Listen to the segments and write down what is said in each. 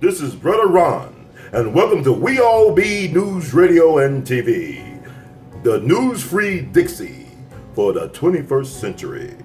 This is Brother Ron, and welcome to We All Be News Radio and TV, the news-free Dixie for the 21st century.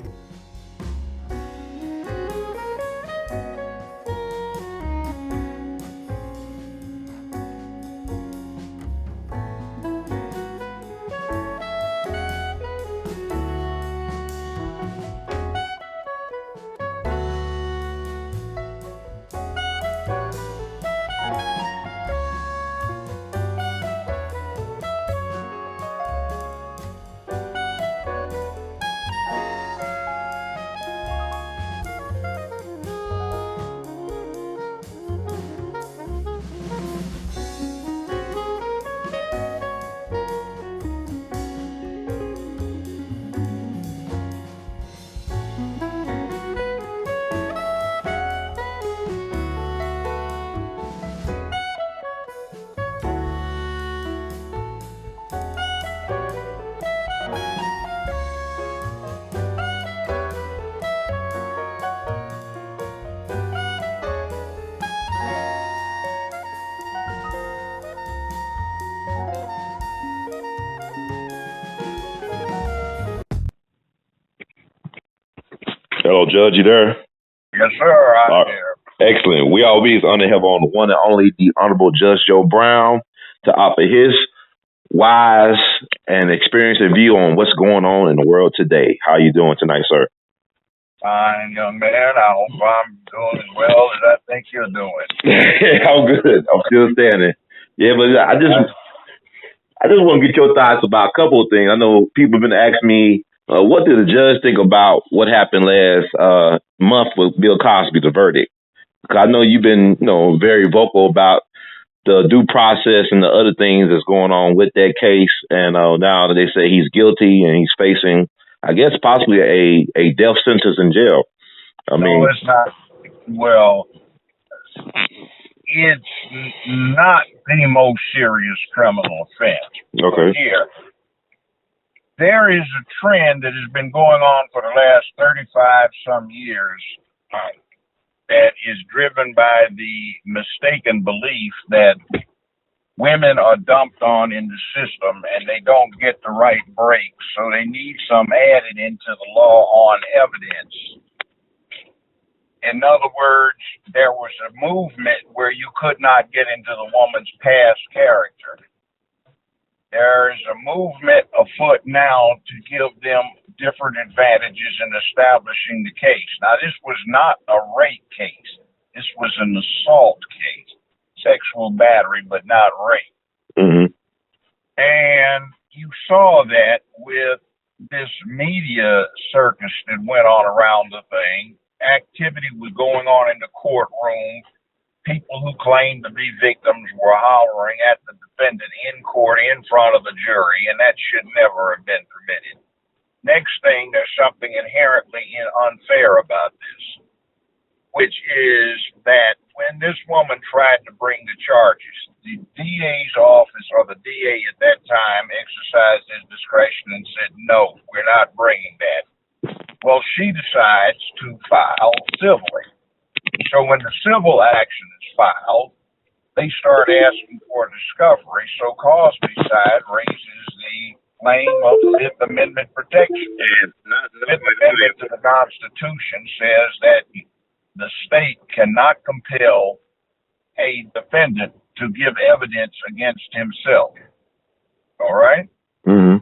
Hello, Judge, you there? Yes, sir, I'm here. Excellent. We always honor to have on the one and only, the Honorable Judge Joe Brown, to offer his wise and experienced view on what's going on in the world today. How are you doing tonight, sir? Fine, young man. I hope I'm doing as well as I think you're doing. I'm good. I'm still standing. Yeah, but I just want to get your thoughts about a couple of things. I know people have been asking me, what did the judge think about what happened last month with Bill Cosby, the verdict? Because I know you've been, very vocal about the due process and the other things that's going on with that case. And now that they say he's guilty and he's facing, I guess, possibly a death sentence in jail. No, it's not. Well, it's not the most serious criminal offense. Okay. Here, there is a trend that has been going on for the last 35 some years that is driven by the mistaken belief that women are dumped on in the system and they don't get the right breaks, so they need some added into the law on evidence. In other words, there was a movement where you could not get into the woman's past character. There is a movement afoot now to give them different advantages in establishing the case. Now, this was not a rape case. This was an assault case, sexual battery, but not rape. Mm-hmm. And you saw that with this media circus that went on around the thing. Activity was going on in the courtroom. People who claimed to be victims were hollering at the defendant in court in front of the jury, and that should never have been permitted. Next thing, there's something inherently unfair about this, which is that when this woman tried to bring the charges, the DA's office, or the DA at that time, exercised his discretion and said, no, we're not bringing that. Well, she decides to file civilly. So when the civil action is filed, they start asking for discovery. So Cosby's side raises the claim of Fifth Amendment protection. And Fifth Amendment to the Constitution says that the state cannot compel a defendant to give evidence against himself. All right? Mm-hmm.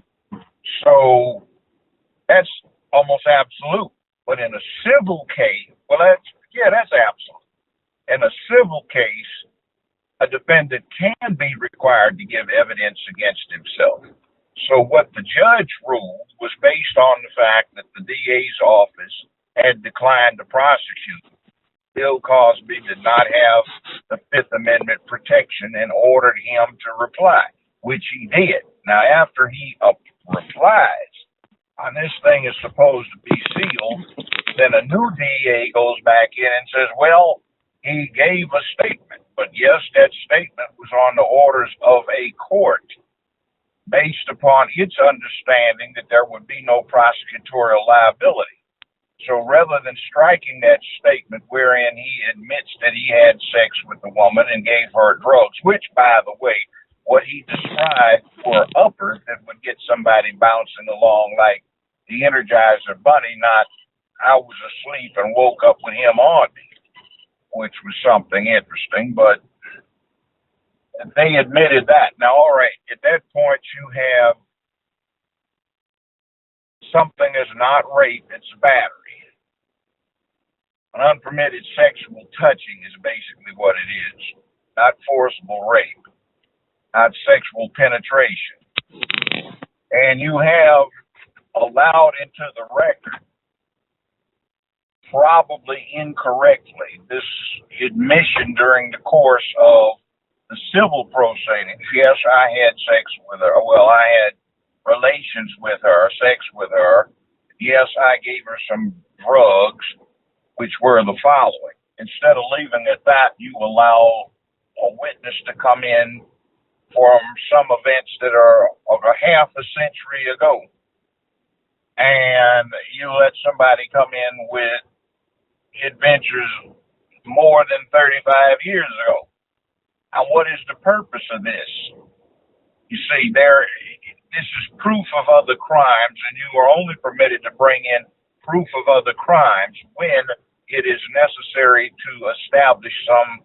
So that's almost absolute. But in a civil case, that's absolute. In a civil case, a defendant can be required to give evidence against himself. So what the judge ruled was based on the fact that the DA's office had declined to prosecute. Bill Cosby did not have the Fifth Amendment protection and ordered him to reply, which he did. Now, after he replies, and this thing is supposed to be sealed, then a new DA goes back in and says, well, he gave a statement. But yes, that statement was on the orders of a court based upon its understanding that there would be no prosecutorial liability. So rather than striking that statement wherein he admits that he had sex with the woman and gave her drugs, which, by the way, what he described were uppers that would get somebody bouncing along like the Energizer Bunny, not I was asleep and woke up with him on me, which was something interesting, but they admitted that. Now, all right, at that point you have something is not rape, it's battery. An unpermitted sexual touching is basically what it is. Not forcible rape, not sexual penetration. And you have allowed into the record, probably incorrectly, this admission during the course of the civil proceedings. Yes, I had sex with her. Well, I had relations with her, sex with her. Yes, I gave her some drugs, which were the following. Instead of leaving it at that, you allow a witness to come in from some events that are of a half a century ago. And you let somebody come in with adventures more than 35 years ago. And what is the purpose of this? You see, this is proof of other crimes, and you are only permitted to bring in proof of other crimes when it is necessary to establish some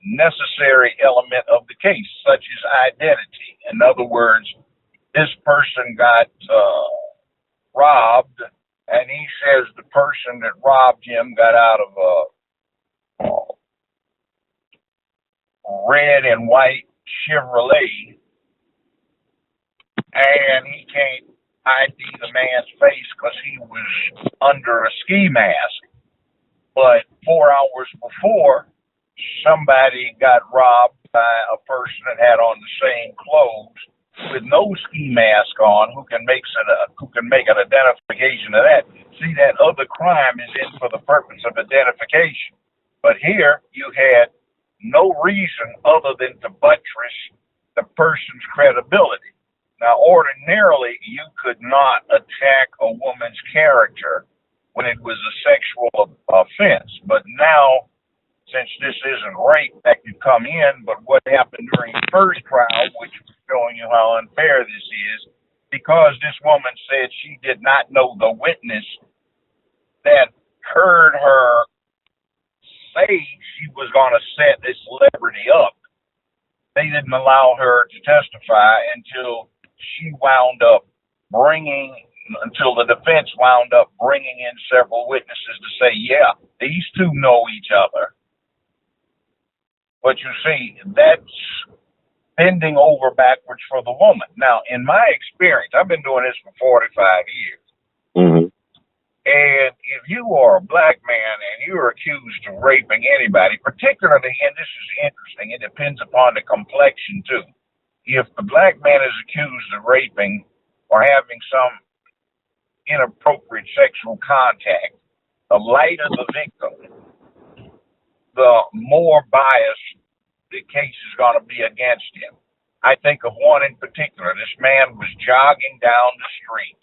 necessary element of the case, such as identity. In other words, this person got robbed, and he says the person that robbed him got out of a red and white Chevrolet, and he can't ID the man's face because he was under a ski mask. But 4 hours before, somebody got robbed by a person that had on the same clothes with no ski mask on, who can make an identification of that. See, that other crime is in for the purpose of identification. But here you had no reason other than to buttress the person's credibility. Now, ordinarily, you could not attack a woman's character when it was a sexual offense. But now, since this isn't rape, that could come in. But what happened during the first trial, which was showing you how unfair this is, because this woman said she did not know the witness that heard her say she was going to set this celebrity up. They didn't allow her to testify until the defense wound up bringing in several witnesses to say, yeah, these two know each other. But you see, that's bending over backwards for the woman. Now, in my experience, I've been doing this for 45 years. Mm-hmm. And if you are a black man and you're accused of raping anybody, particularly, and this is interesting, it depends upon the complexion too. If the black man is accused of raping or having some inappropriate sexual contact, the lighter the victim, the more biased the case is going to be against him. I think of one in particular. This man was jogging down the street,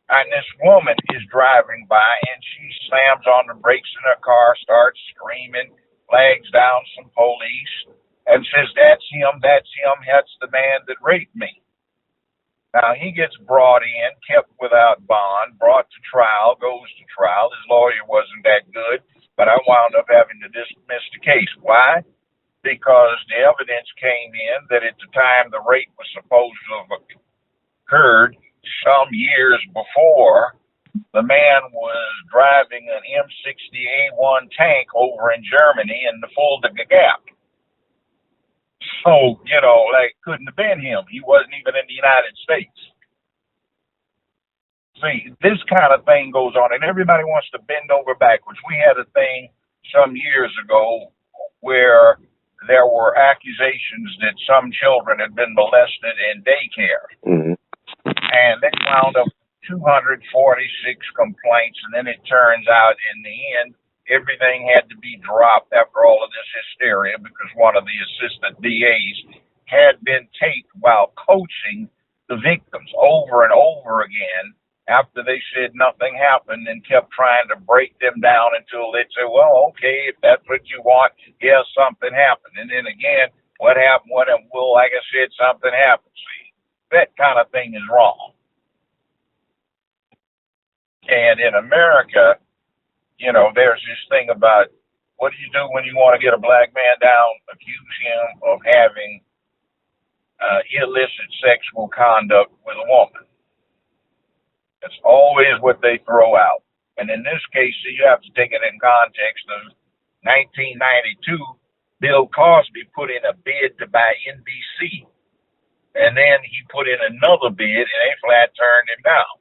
and this woman is driving by, and she slams on the brakes in her car, starts screaming, flags down some police, and says, that's him, that's the man that raped me. Now, he gets brought in, kept without bond, brought to trial, goes to trial. His lawyer wasn't that good, but I wound up having to dismiss the case. Why? Because the evidence came in that at the time the rape was supposed to have occurred some years before, the man was driving an M60A1 tank over in Germany in the Fulda Gap. So, couldn't have been him. He wasn't even in the United States. See, this kind of thing goes on, and everybody wants to bend over backwards. We had a thing some years ago where there were accusations that some children had been molested in daycare. Mm-hmm. And they wound up 246 complaints, and then it turns out in the end, everything had to be dropped after all of this hysteria because one of the assistant DAs had been taped while coaching the victims over and over again after they said nothing happened and kept trying to break them down until they'd say, well, okay, if that's what you want, yes, something happened. And then again, what happened? Well, like I said, something happened. See, that kind of thing is wrong. And in America, there's this thing about what do you do when you want to get a black man down, accuse him of having illicit sexual conduct with a woman. That's always what they throw out. And in this case, you have to take it in context of 1992, Bill Cosby put in a bid to buy NBC. And then he put in another bid and they flat turned him down.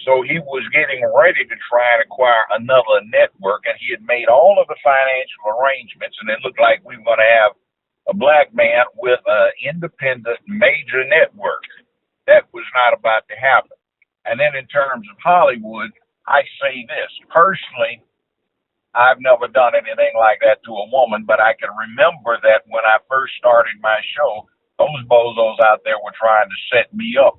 So he was getting ready to try and acquire another network, and he had made all of the financial arrangements, and it looked like we were going to have a black man with an independent major network. That was not about to happen. And then in terms of Hollywood, I say this. Personally, I've never done anything like that to a woman, but I can remember that when I first started my show, those bozos out there were trying to set me up.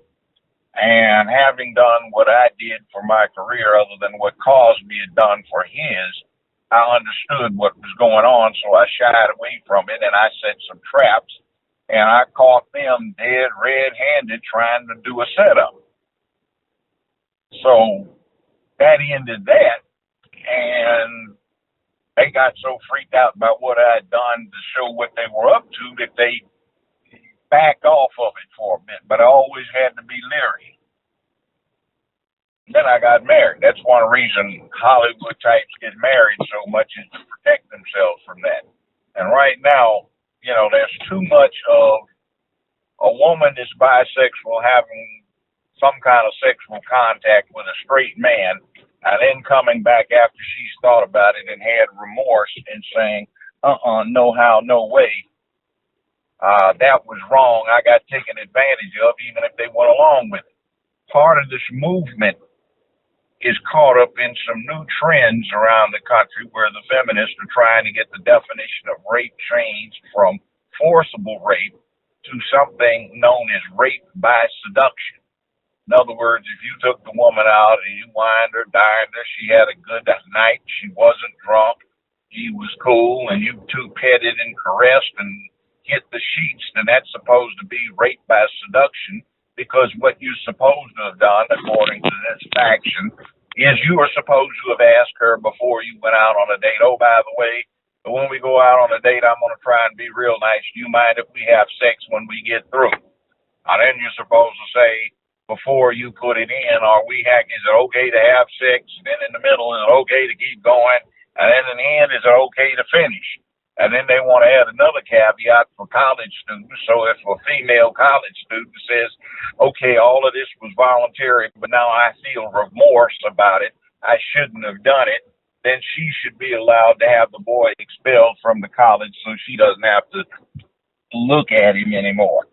And having done what I did for my career, other than what Cosby had done for his, I understood what was going on, so I shied away from it, and I set some traps, and I caught them dead red-handed trying to do a setup. So that ended that, and they got so freaked out about what I had done to show what they were up to that they backed off of it for a bit, but I always had to be leery. Then I got married. That's one reason Hollywood types get married so much, is to protect themselves from that. And right now, there's too much of a woman that's bisexual having some kind of sexual contact with a straight man, and then coming back after she's thought about it and had remorse and saying, no how, no way. That was wrong. I got taken advantage of, even if they went along with it. Part of this movement is caught up in some new trends around the country where the feminists are trying to get the definition of rape changed from forcible rape to something known as rape by seduction. In other words, if you took the woman out and you wined her, dined her, she had a good night, she wasn't drunk, she was cool, and you two petted and caressed and hit the sheets, then that's supposed to be rape by seduction, because what you're supposed to have done, according to this faction, is you are supposed to have asked her before you went out on a date, oh, by the way, when we go out on a date, I'm going to try and be real nice. Do you mind if we have sex when we get through? And then you're supposed to say, before you put it in, is it okay to have sex? And then in the middle, is it okay to keep going? And then in the end, is it okay to finish? And then they want to add another caveat for college students. So if a female college student says, okay, all of this was voluntary, but now I feel remorse about it, I shouldn't have done it, then she should be allowed to have the boy expelled from the college so she doesn't have to look at him anymore.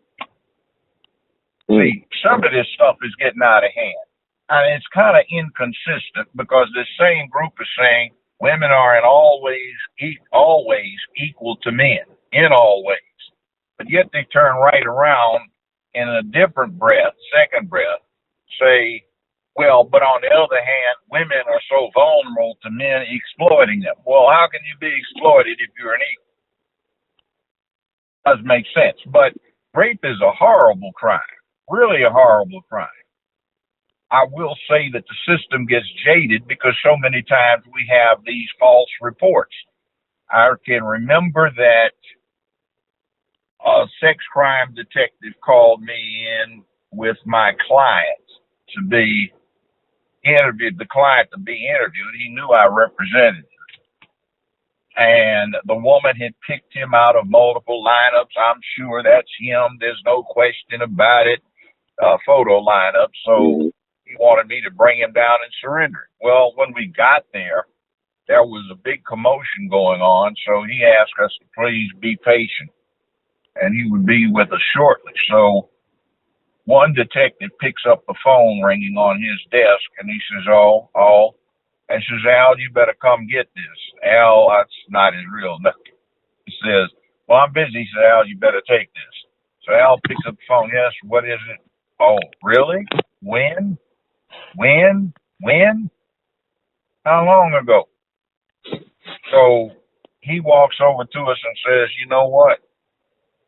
See, some of this stuff is getting out of hand. And it's kind of inconsistent, because this same group is saying women are in always equal to men, in all ways. But yet they turn right around in a different breath, second breath, say, well, but on the other hand, women are so vulnerable to men exploiting them. Well, how can you be exploited if you're an equal? Doesn't make sense. But rape is a horrible crime, really a horrible crime. I will say that the system gets jaded because so many times we have these false reports. I can remember that a sex crime detective called me in with my client to be interviewed, the client to be interviewed. He knew I represented him. And the woman had picked him out of multiple lineups. I'm sure that's him. There's no question about it. Photo lineup. So he wanted me to bring him down and surrender. Well, when we got there was a big commotion going on, so he asked us to please be patient, and he would be with us shortly. So one detective picks up the phone ringing on his desk, and he says, and says, Al, you better come get this. Al, that's not his real name. He says, well, I'm busy. He said, Al, you better take this. So Al picks up the phone. Yes, what is it? Oh, really? When? When? When? How long ago? So he walks over to us and says, you know what?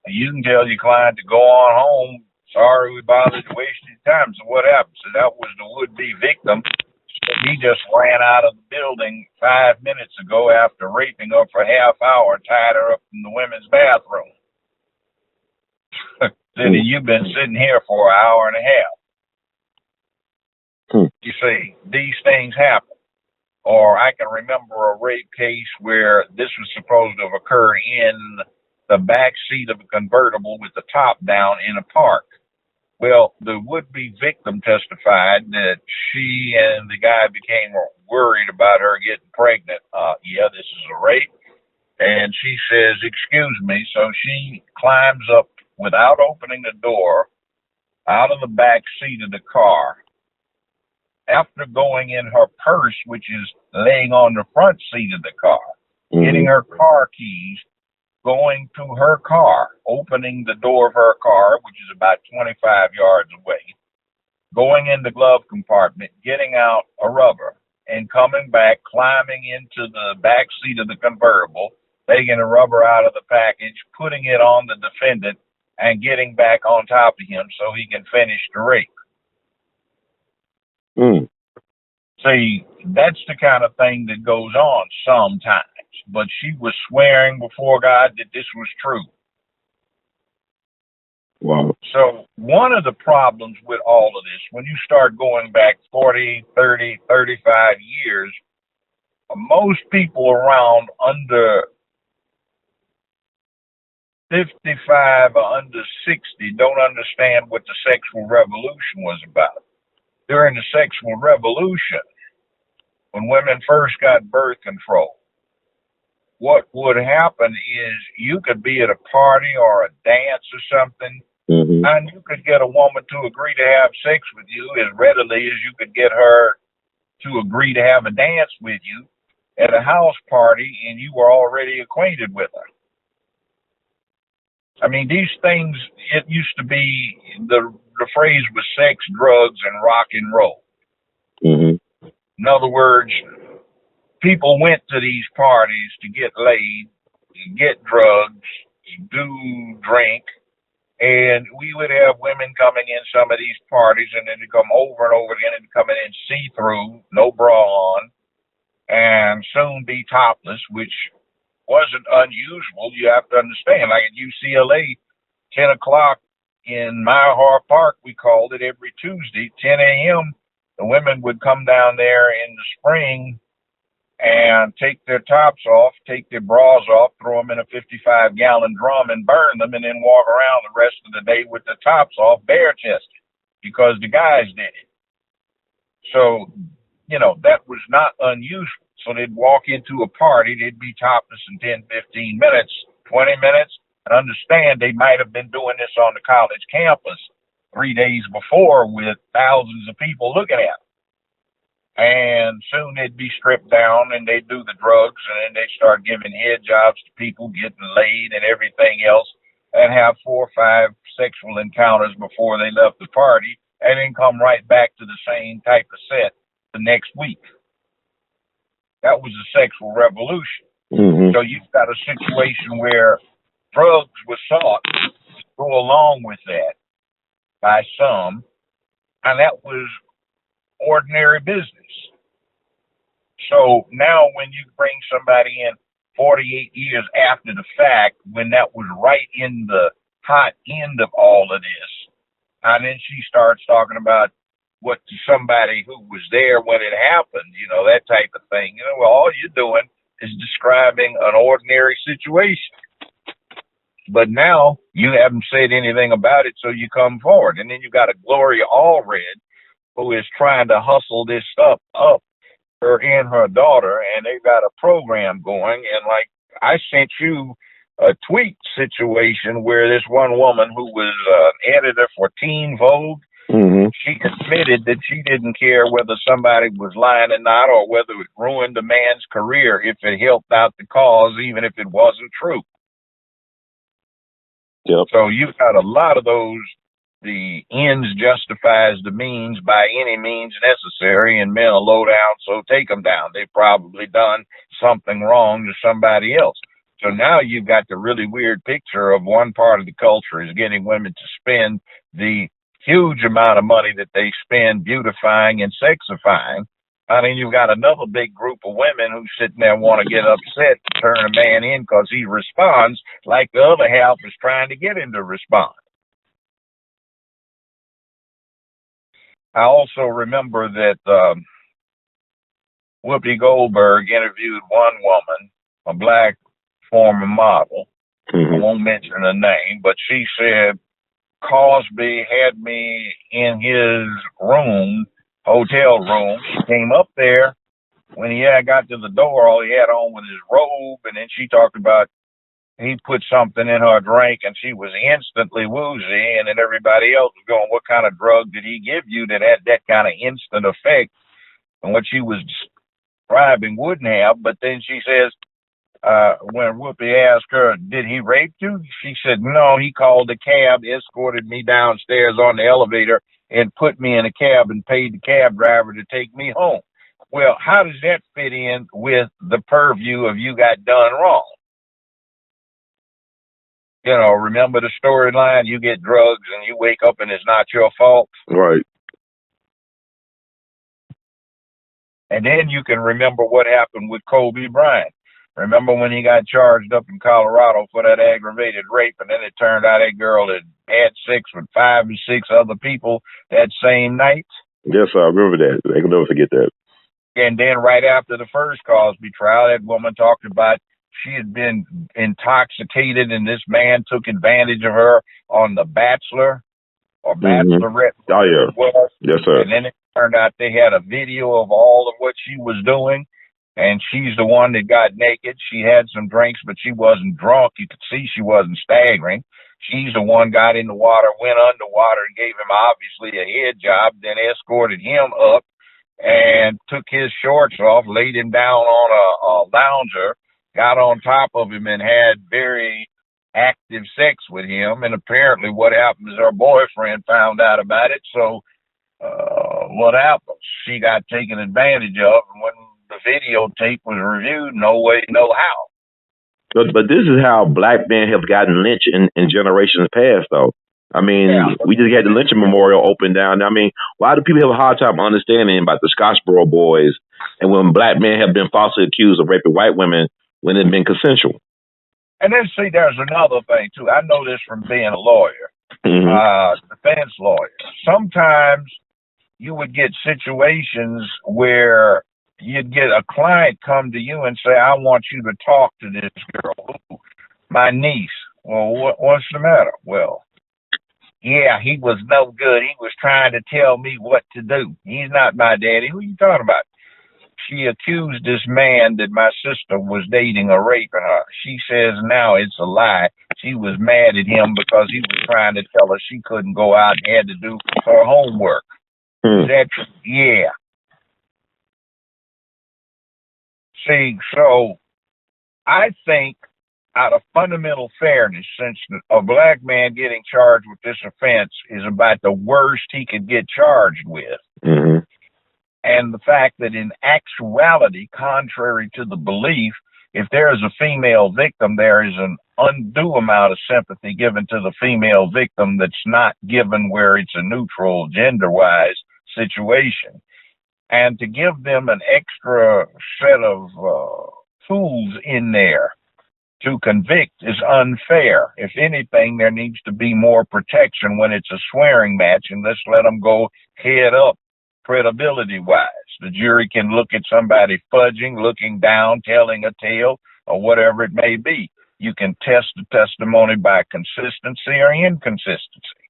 You can tell your client to go on home. Sorry we bothered to waste your time. So what happened? So that was the would-be victim. He just ran out of the building 5 minutes ago after raping her for half hour, tied her up in the women's bathroom. Said, you've been sitting here for an hour and a half. You see, these things happen. Or I can remember a rape case where this was supposed to have occurred in the back seat of a convertible with the top down in a park. Well, the would-be victim testified that she and the guy became worried about her getting pregnant. Yeah, this is a rape. And she says, excuse me. So she climbs up without opening the door out of the back seat of the car. After going in her purse, which is laying on the front seat of the car, getting her car keys, going to her car, opening the door of her car, which is about 25 yards away, going in the glove compartment, getting out a rubber, and coming back, climbing into the back seat of the convertible, taking the rubber out of the package, putting it on the defendant, and getting back on top of him so he can finish the rape. See, that's the kind of thing that goes on sometimes. But she was swearing before God that this was true. Wow. So one of the problems with all of this, when you start going back 40, 30, 35 years, most people around under 55 or under 60 don't understand what the sexual revolution was about. During the sexual revolution, when women first got birth control, what would happen is you could be at a party or a dance or something, and you could get a woman to agree to have sex with you as readily as you could get her to agree to have a dance with you at a house party, and you were already acquainted with her. I mean, these things, it used to be, the phrase was sex, drugs, and rock and roll. In other words, people went to these parties to get laid, get drugs, do drink, and we would have women coming in some of these parties, and then they'd come over and over again and coming in see-through, no bra on, and soon be topless, which wasn't unusual. You have to understand, like at UCLA, 10 o'clock in Myhar Park, we called it, every Tuesday, 10 a.m., the women would come down there in the spring and take their tops off, take their bras off, throw them in a 55-gallon drum and burn them, and then walk around the rest of the day with the tops off, bare-chested, because the guys did it. So, you know, that was not unusual. So they'd walk into a party, they'd be topless in 10, 15 minutes, 20 minutes, and understand they might have been doing this on the college campus 3 days before with thousands of people looking at them. And soon they'd be stripped down and they'd do the drugs, and then they'd start giving head jobs to people, getting laid and everything else, and have 4 or 5 sexual encounters before they left the party, and then come right back to the same type of set the next week. That was the sexual revolution. So you've got a situation where drugs were sought to go along with that by some, and that was ordinary business. So now when you bring somebody in 48 years after the fact, when that was right in the hot end of all of this, and then she starts talking about what to somebody who was there when it happened, you know, that type of thing. You know, well, all you're doing is describing an ordinary situation. But now you haven't said anything about it, so you come forward. And then you got a Gloria Allred who is trying to hustle this stuff up, her and her daughter, and they've got a program going. And like I sent you a tweet situation where this one woman who was an editor for Teen Vogue, she admitted that she didn't care whether somebody was lying or not, or whether it ruined a man's career if it helped out the cause, even if it wasn't true. So you've got a lot of those the ends justifies the means by any means necessary, and men are low down, so take them down. They've probably done something wrong to somebody else. So now you've got the really weird picture of one part of the culture is getting women to spend the huge amount of money that they spend beautifying and sexifying. I mean, you've got another big group of women who sitting there want to get upset and turn a man in because he responds like the other half is trying to get him to respond. I also remember that Whoopi Goldberg interviewed one woman, a black former model. I won't mention her name, but she said Cosby had me in his room, hotel room. She came up there. When he got to the door, all he had on was his robe, and then she talked about he put something in her drink, and she was instantly woozy, and then everybody else was going, what kind of drug did he give you that had that kind of instant effect? And what she was describing wouldn't have, but then she says, when Whoopi asked her, did he rape you? She said, no, he called a cab, escorted me downstairs on the elevator, and put me in a cab and paid the cab driver to take me home. Well, how does that fit in with the purview of you got done wrong? You know, remember the storyline? You get drugs and you wake up and it's not your fault. Right. And then you can remember what happened with Kobe Bryant. Remember when he got charged up in Colorado for that aggravated rape, and then it turned out that girl had sex with 5 or 6 other people that same night? Yes, I remember that. I can never forget that. And then right after the first Cosby trial, that woman talked about she had been intoxicated and this man took advantage of her on The Bachelor or Bachelorette. Oh, yeah. Yes, sir. And then it turned out they had a video of all of what she was doing. And she's the one that got naked. She had some drinks, but she wasn't drunk. You could see she wasn't staggering. She's the one got in the water, went underwater, and gave him obviously a head job, then escorted him up and took his shorts off, laid him down on a lounger, got on top of him and had very active sex with him. And apparently what happened is her boyfriend found out about it. So what happened? She got taken advantage of. And when the videotape was reviewed, no way, no how. But this is how black men have gotten lynched in generations past, though. I mean, we just had the lynching memorial open down. I mean, why do people have a hard time understanding about the Scottsboro boys and when black men have been falsely accused of raping white women when it's been consensual? And then, see, there's another thing, too. I know this from being a lawyer, defense lawyer. Sometimes you would get situations where you'd get a client come to you and say, I want you to talk to this girl, my niece. Well, what's the matter? Well, yeah, he was no good. He was trying to tell me what to do. He's not my daddy. Who are you talking about? She accused this man that my sister was dating or raping her. She says now it's a lie. She was mad at him because he was trying to tell her she couldn't go out and had to do her homework. Is that true? Yeah. See, so I think out of fundamental fairness, since a black man getting charged with this offense is about the worst he could get charged with, and the fact that in actuality, contrary to the belief, if there is a female victim, there is an undue amount of sympathy given to the female victim that's not given where it's a neutral gender-wise situation. And to give them an extra set of tools in there to convict is unfair. If anything, there needs to be more protection when it's a swearing match, and let's let them go head up credibility-wise. The jury can look at somebody fudging, looking down, telling a tale, or whatever it may be. You can test the testimony by consistency or inconsistency.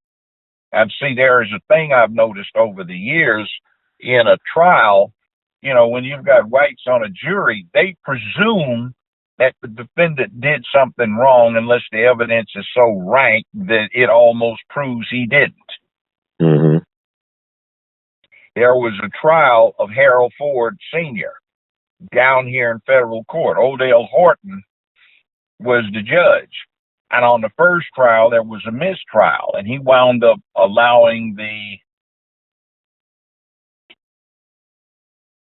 And see, there is a thing I've noticed over the years in a trial, you know, when you've got whites on a jury, they presume that the defendant did something wrong unless the evidence is so rank that it almost proves he didn't. There was a trial of Harold Ford Sr. down here in federal court. Odell Horton was the judge. And on the first trial, there was a mistrial, and he wound up allowing the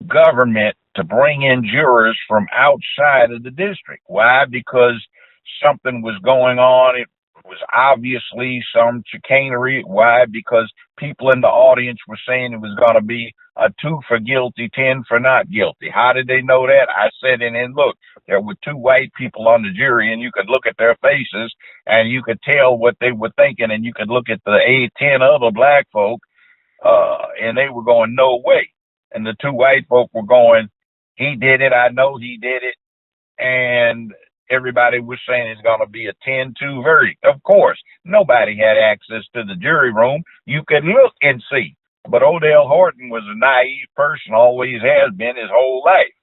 government to bring in jurors from outside of the district. Why? Because something was going on. It was obviously some chicanery. Why? Because people in the audience were saying it was going to be a 2 for guilty, 10 for not guilty. How did they know that? I said, and look, there were 2 white people on the jury, and you could look at their faces, and you could tell what they were thinking, and you could look at the 10 other black folk, and they were going, no way. And the 2 white folk were going, he did it, I know he did it. And everybody was saying it's going to be a 10-2 verdict. Of course, nobody had access to the jury room. You could look and see. But Odell Horton was a naive person, always has been his whole life.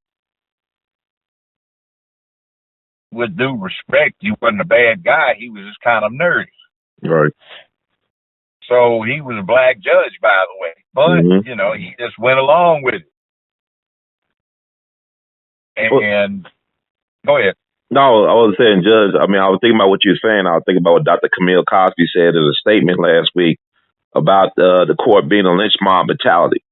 With due respect, he wasn't a bad guy. He was just kind of nerdy. Right. So he was a black judge, by the way. But, he just went along with it. And go ahead. No, I was saying, Judge, I was thinking about what you were saying. I was thinking about what Dr. Camille Cosby said in a statement last week about the court being a lynch mob mentality.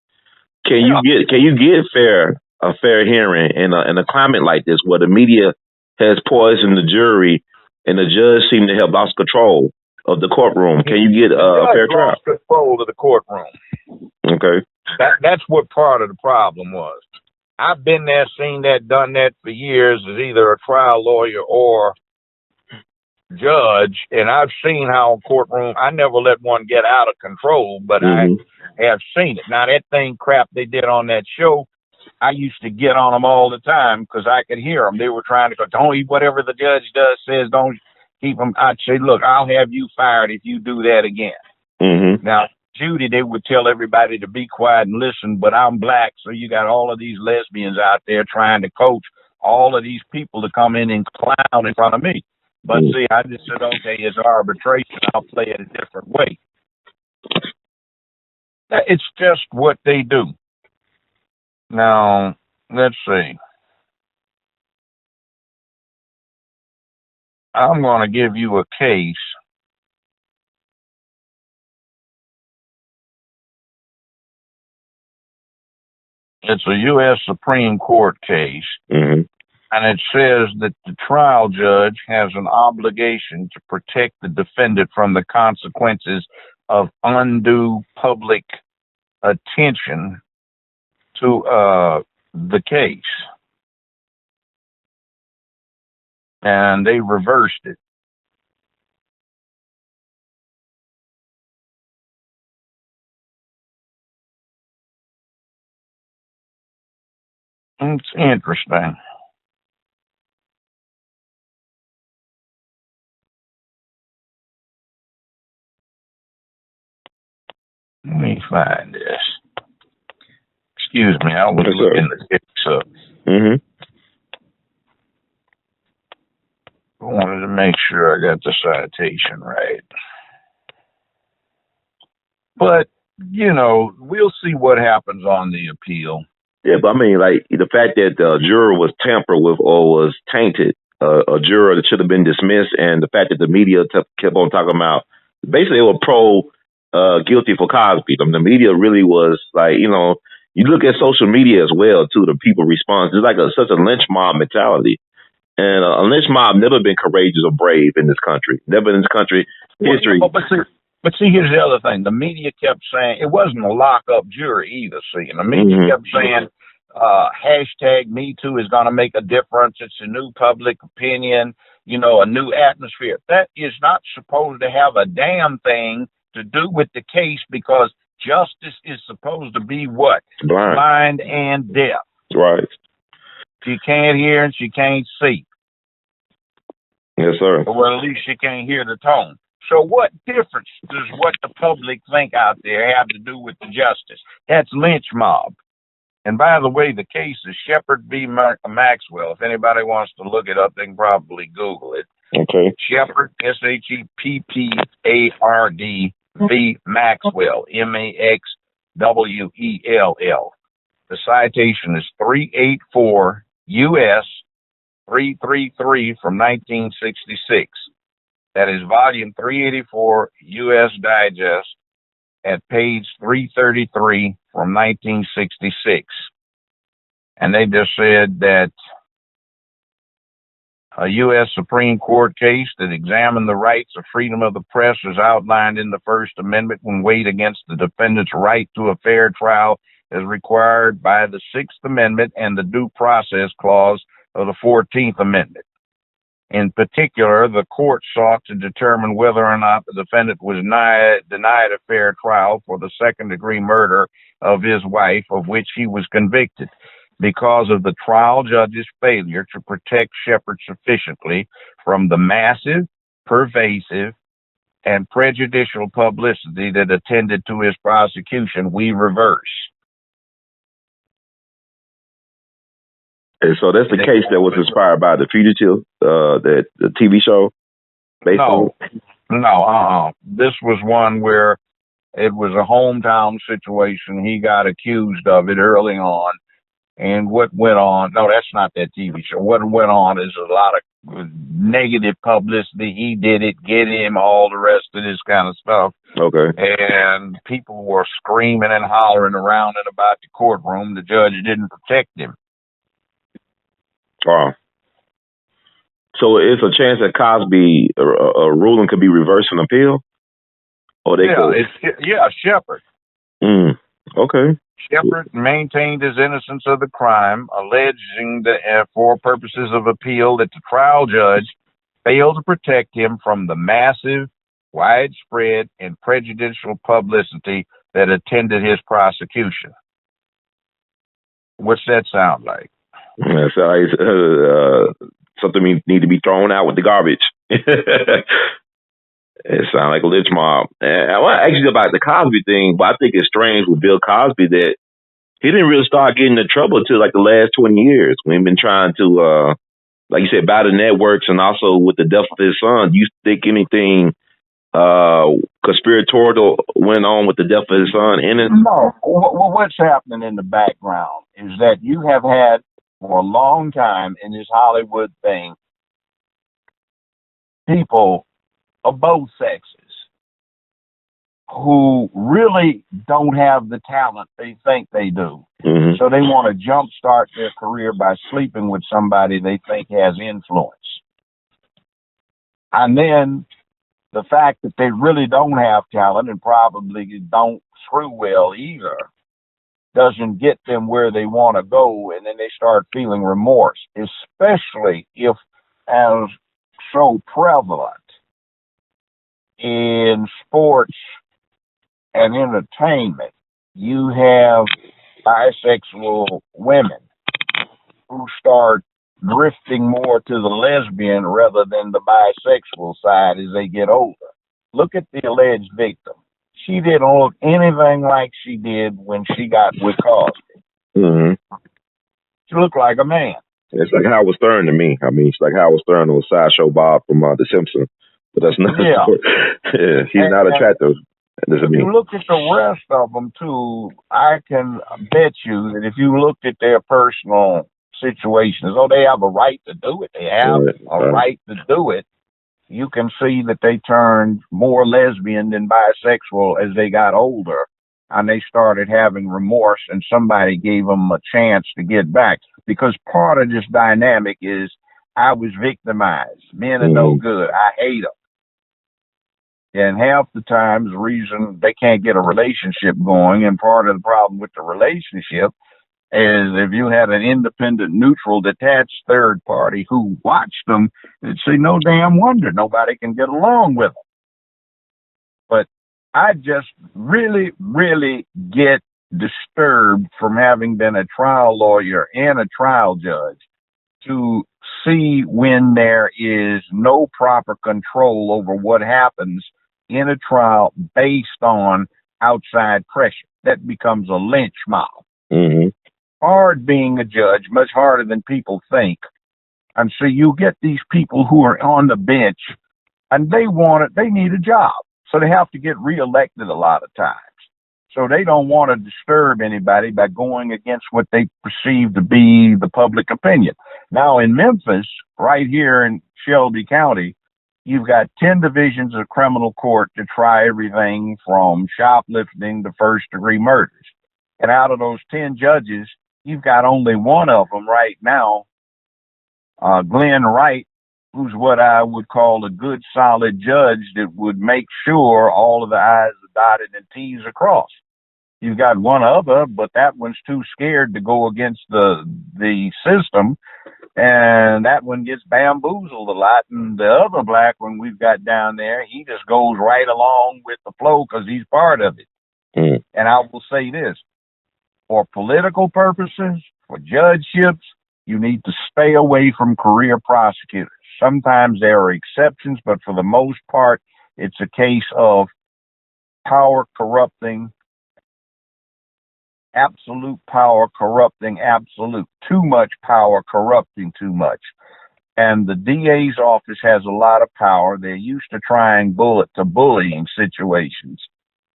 Can you get a fair hearing in a climate like this where the media has poisoned the jury and the judge seemed to have lost control of the courtroom? Can you get a fair trial? Lost control of the courtroom. Okay. That's what part of the problem was. I've been there, seen that, done that for years as either a trial lawyer or judge, and I've seen how a courtroom, I never let one get out of control, but I have seen it. Now, that thing crap they did on that show, I used to get on them all the time because I could hear them. They were trying to go, don't eat whatever the judge says, don't keep them. I'd say, look, I'll have you fired if you do that again. Now, Judy, they would tell everybody to be quiet and listen, but I'm black, so you got all of these lesbians out there trying to coach all of these people to come in and clown in front of me. But see, I just said, okay, it's arbitration. I'll play it a different way. It's just what they do. Now, let's see. I'm going to give you a case. It's a U.S. Supreme Court case, and it says that the trial judge has an obligation to protect the defendant from the consequences of undue public attention to the case. And they reversed it. It's interesting. Let me find this. Excuse me, I was looking the case up. I wanted to make sure I got the citation right. But, we'll see what happens on the appeal. Yeah, but the fact that the juror was tampered with or was tainted, a juror that should have been dismissed, and the fact that the media kept on talking about, basically they were guilty for Cosby. The media really was you look at social media as well, too, the people respond. It's like such a lynch mob mentality. And a lynch mob never been courageous or brave in this country. Never in this country history. But see, here's the other thing. The media kept saying it wasn't a lock-up jury either. See, and the media kept saying hashtag Me Too is going to make a difference. It's a new public opinion, a new atmosphere. That is not supposed to have a damn thing to do with the case because justice is supposed to be what? Blind and deaf. Right. She can't hear and she can't see. Yes, sir. Well, at least she can't hear the tone. So what difference does what the public think out there have to do with the justice? That's lynch mob. And by the way, the case is Shepard v. Maxwell. If anybody wants to look it up, they can probably Google it. Okay. Shepard, Sheppard v. Maxwell, Maxwell. The citation is 384 U.S. 333 from 1966. That is volume 384, U.S. Digest, at page 333 from 1966. And they just said that a U.S. Supreme Court case that examined the rights of freedom of the press as outlined in the First Amendment when weighed against the defendant's right to a fair trial as required by the Sixth Amendment and the Due Process Clause of the 14th Amendment. In particular, the court sought to determine whether or not the defendant was denied a fair trial for the second-degree murder of his wife, of which he was convicted, because of the trial judge's failure to protect Shepard sufficiently from the massive, pervasive, and prejudicial publicity that attended to his prosecution. We reverse. And so that's the case that was inspired by The Fugitive, the TV show? No. This was one where it was a hometown situation. He got accused of it early on. And what went on, no, that's not that TV show. What went on is a lot of negative publicity. He did it, get him, all the rest of this kind of stuff. Okay. And people were screaming and hollering around and about the courtroom. The judge didn't protect him. Wow. So it's a chance that Cosby a ruling could be reversed and appeal? Or they Shepard. Okay. Shepard maintained his innocence of the crime, alleging that for purposes of appeal that the trial judge failed to protect him from the massive, widespread, and prejudicial publicity that attended his prosecution. What's that sound like? Yeah, so something need to be thrown out with the garbage. It sounds like a lynch mob. And I want to ask you about the Cosby thing, but I think it's strange with Bill Cosby that he didn't really start getting in trouble until like the last 20 years. We've been trying to, like you said, battle networks and also with the death of his son. Do you think anything conspiratorial went on with the death of his son in it? No. What's happening in the background is that you have had for a long time in this Hollywood thing people of both sexes who really don't have the talent they think they do. Mm-hmm. So they want to jumpstart their career by sleeping with somebody they think has influence. And then the fact that they really don't have talent and probably don't screw well either doesn't get them where they want to go, and then they start feeling remorse, especially if, as so prevalent in sports and entertainment, you have bisexual women who start drifting more to the lesbian rather than the bisexual side as they get older. Look at the alleged victim. She didn't look anything like she did when she got with Cosby. Mm-hmm. She looked like a man. It's like Howard Stern to me. I mean, it's like Howard Stern on Sideshow Bob from The Simpsons. But that's not. Yeah, she's not attractive. If you look at the rest of them, too, I can bet you that if you looked at their personal situations, oh, they have a right to do it. They have a right to do it. You can see that they turned more lesbian than bisexual as they got older, and they started having remorse, and somebody gave them a chance to get back. Because part of this dynamic is, I was victimized. Men are no good. I hate them. And half the time, the reason they can't get a relationship going, and part of the problem with the relationship is if you had an independent, neutral, detached third party who watched them, it'd say, no damn wonder nobody can get along with them. But I just really, really get disturbed from having been a trial lawyer and a trial judge to see when there is no proper control over what happens in a trial based on outside pressure. That becomes a lynch mob. Mm-hmm. Hard being a judge, much harder than people think. And so you get these people who are on the bench and they need a job. So they have to get reelected a lot of times. So they don't want to disturb anybody by going against what they perceive to be the public opinion. Now in Memphis, right here in Shelby County, you've got 10 divisions of criminal court to try everything from shoplifting to first degree murders. And out of those 10 judges, you've got only one of them right now, Glenn Wright, who's what I would call a good, solid judge that would make sure all of the I's are dotted and T's are crossed. You've got one other, but that one's too scared to go against the system, and that one gets bamboozled a lot. And the other black one we've got down there, he just goes right along with the flow because he's part of it. And I will say this, for political purposes, for judgeships, you need to stay away from career prosecutors. Sometimes there are exceptions, but for the most part, it's a case of power corrupting, absolute power corrupting absolute, too much power corrupting too much. And the DA's office has a lot of power. They're used to trying bullying situations.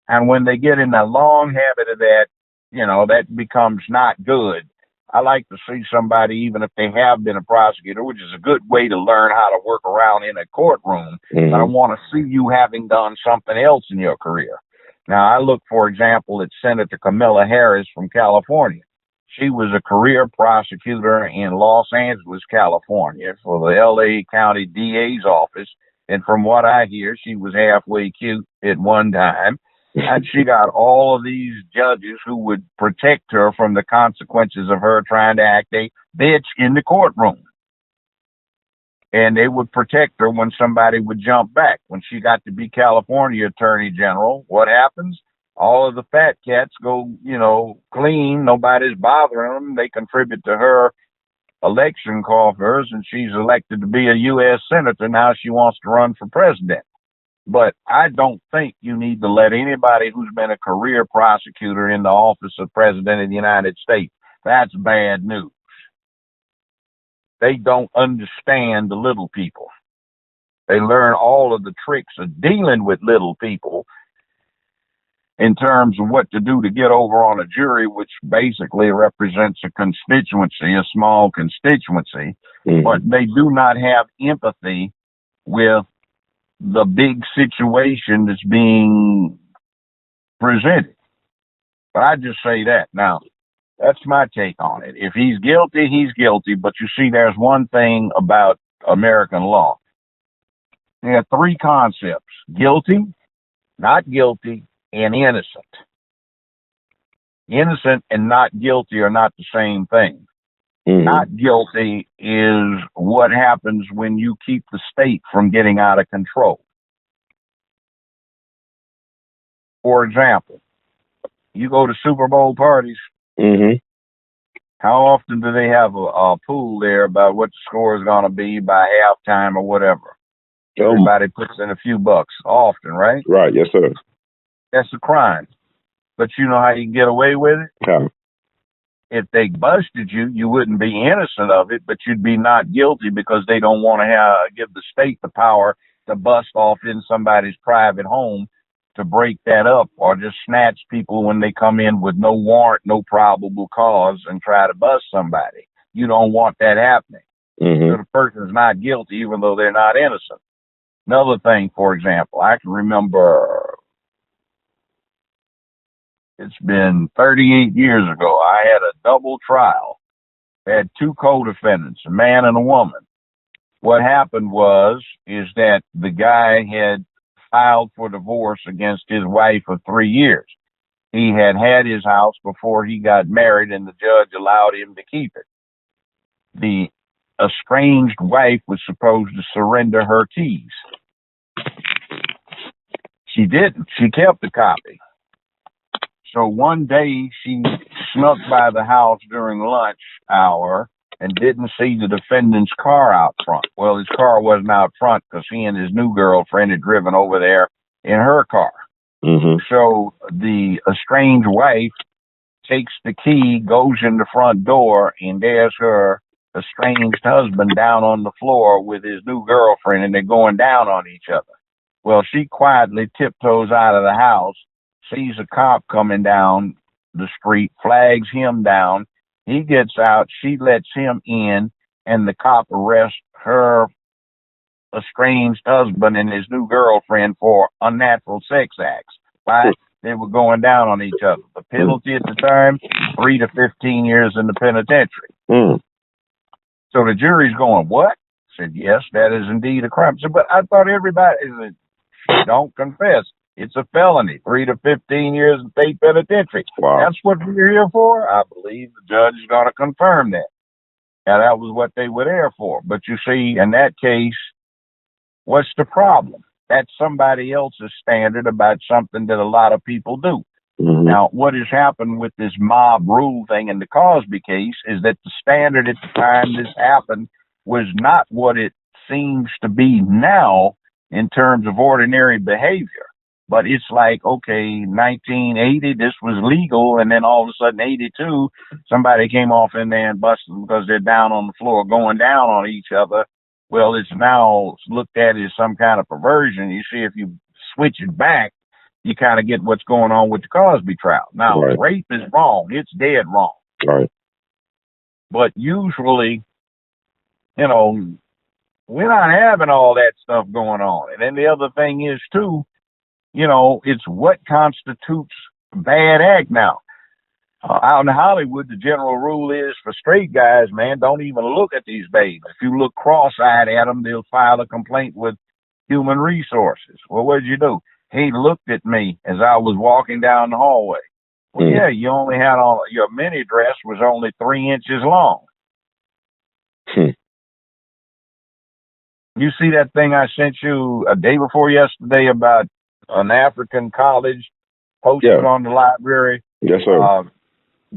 And when they get in a long habit of that, that becomes not good. I like to see somebody, even if they have been a prosecutor, which is a good way to learn how to work around in a courtroom. But I want to see you having done something else in your career. Now, I look, for example, at Senator Kamala Harris from California. She was a career prosecutor in Los Angeles, California, for the L.A. County DA's office. And from what I hear, she was halfway cute at one time. And she got all of these judges who would protect her from the consequences of her trying to act a bitch in the courtroom. And they would protect her when somebody would jump back. When she got to be California Attorney General, what happens? All of the fat cats go, clean. Nobody's bothering them. They contribute to her election coffers, and she's elected to be a U.S. Senator. Now she wants to run for president. But I don't think you need to let anybody who's been a career prosecutor in the office of President of the United States. That's bad news. They don't understand the little people. They learn all of the tricks of dealing with little people in terms of what to do to get over on a jury, which basically represents a constituency, a small constituency, but they do not have empathy with the big situation that's being presented. But I just say that. Now, that's my take on it. If he's guilty, he's guilty. But you see, there's one thing about American law. There are three concepts: guilty, not guilty, and innocent. Innocent and not guilty are not the same thing. Not guilty is what happens when you keep the state from getting out of control. For example, you go to Super Bowl parties. How often do they have a pool there about what the score is going to be by halftime or whatever? Everybody puts in a few bucks. Often, right? Right, yes, sir. That's a crime. But you know how you can get away with it? How? If they busted you, you wouldn't be innocent of it, but you'd be not guilty because they don't want to give the state the power to bust off in somebody's private home to break that up, or just snatch people when they come in with no warrant, no probable cause, and try to bust somebody. You don't want that happening. So the person's not guilty even though they're not innocent. Another thing, for example, I can remember it's been 38 years ago. I had a double trial. I had two co-defendants, a man and a woman. What happened is that the guy had filed for divorce against his wife of 3 years. He had his house before he got married, and the judge allowed him to keep it. The estranged wife was supposed to surrender her keys. She didn't. She kept the copy. So one day she snuck by the house during lunch hour and didn't see the defendant's car out front. Well, his car wasn't out front because he and his new girlfriend had driven over there in her car. So the estranged wife takes the key, goes in the front door, and there's her estranged husband down on the floor with his new girlfriend, and they're going down on each other. Well, she quietly tiptoes out of the house, sees a cop coming down the street, flags him down. He gets out, she lets him in, and the cop arrests her estranged husband and his new girlfriend for unnatural sex acts. Why? They were going down on each other. The penalty at the time, 3 to 15 years in the penitentiary. Mm. So the jury's going, what? I said, yes, that is indeed a crime. I said, but I thought everybody don't confess. It's a felony, 3 to 15 years in state penitentiary. Wow. That's what we're here for. I believe the judge is going to confirm that. And that was what they were there for. But you see, in that case, what's the problem? That's somebody else's standard about something that a lot of people do. Mm-hmm. Now, what has happened with this mob rule thing in the Cosby case is that the standard at the time this happened was not what it seems to be now in terms of ordinary behavior. But it's like, okay, 1980, this was legal, and then all of a sudden, 82, somebody came off in there and busted them because they're down on the floor, going down on each other. Well, it's now looked at as some kind of perversion. You see, if you switch it back, you kind of get what's going on with the Cosby trial. Now, right. Rape is wrong. It's dead wrong. Right. But usually, you know, we're not having all that stuff going on. And then the other thing is, too, you know, it's what constitutes a bad act now. Out in Hollywood, the general rule is for straight guys, man, don't even look at these babes. If you look cross-eyed at them, they'll file a complaint with Human Resources. Well, what did you do? He looked at me as I was walking down the hallway. Well, yeah, you only had your mini dress was only 3 inches long. You see that thing I sent you a day before yesterday about an African college posted on the library? Yes, sir.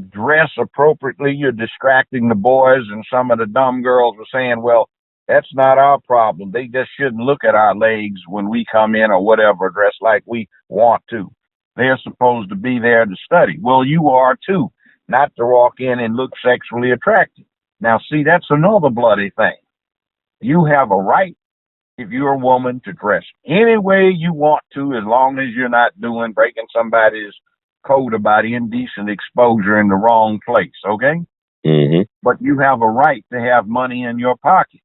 Dress appropriately, you're distracting the boys, and some of the dumb girls were saying, well, that's not our problem. They just shouldn't look at our legs when we come in or whatever, dress like we want to. They're supposed to be there to study. Well, you are too, not to walk in and look sexually attractive. Now, see, that's another bloody thing. You have a right, if you're a woman, to dress any way you want to, as long as you're not breaking somebody's code about indecent exposure in the wrong place, okay? Mm-hmm. But you have a right to have money in your pocket.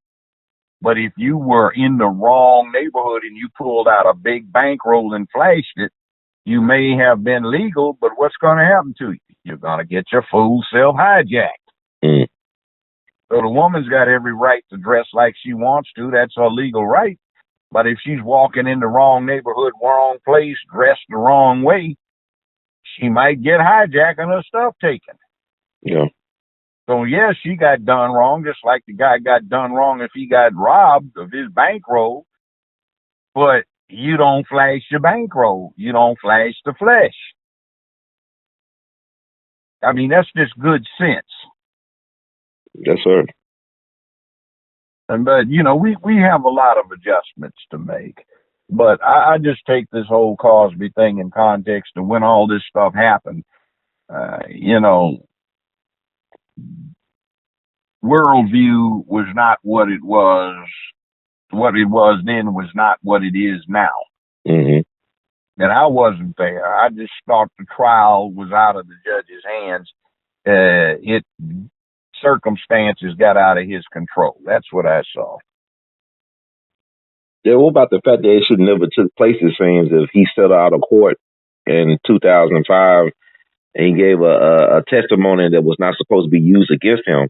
But if you were in the wrong neighborhood and you pulled out a big bankroll and flashed it, you may have been legal, but what's going to happen to you? You're going to get your fool self hijacked. Mm. So the woman's got every right to dress like she wants to. That's her legal right. But if she's walking in the wrong neighborhood, wrong place, dressed the wrong way, she might get hijacked and her stuff taken. Yeah. So, yeah, she got done wrong, just like the guy got done wrong if he got robbed of his bankroll. But you don't flash your bankroll. You don't flash the flesh. I mean, that's just good sense. Yes, sir. But, you know, we have a lot of adjustments to make. But I just take this whole Cosby thing in context of when all this stuff happened. You know, worldview was not what it was. What it was then was not what it is now. Mm-hmm. And I wasn't there. I just thought the trial was out of the judge's hands. Circumstances got out of his control. That's what I saw. Yeah, what about the fact that it should never took place, it seems, if he settled out of court in 2005 and he gave a testimony that was not supposed to be used against him,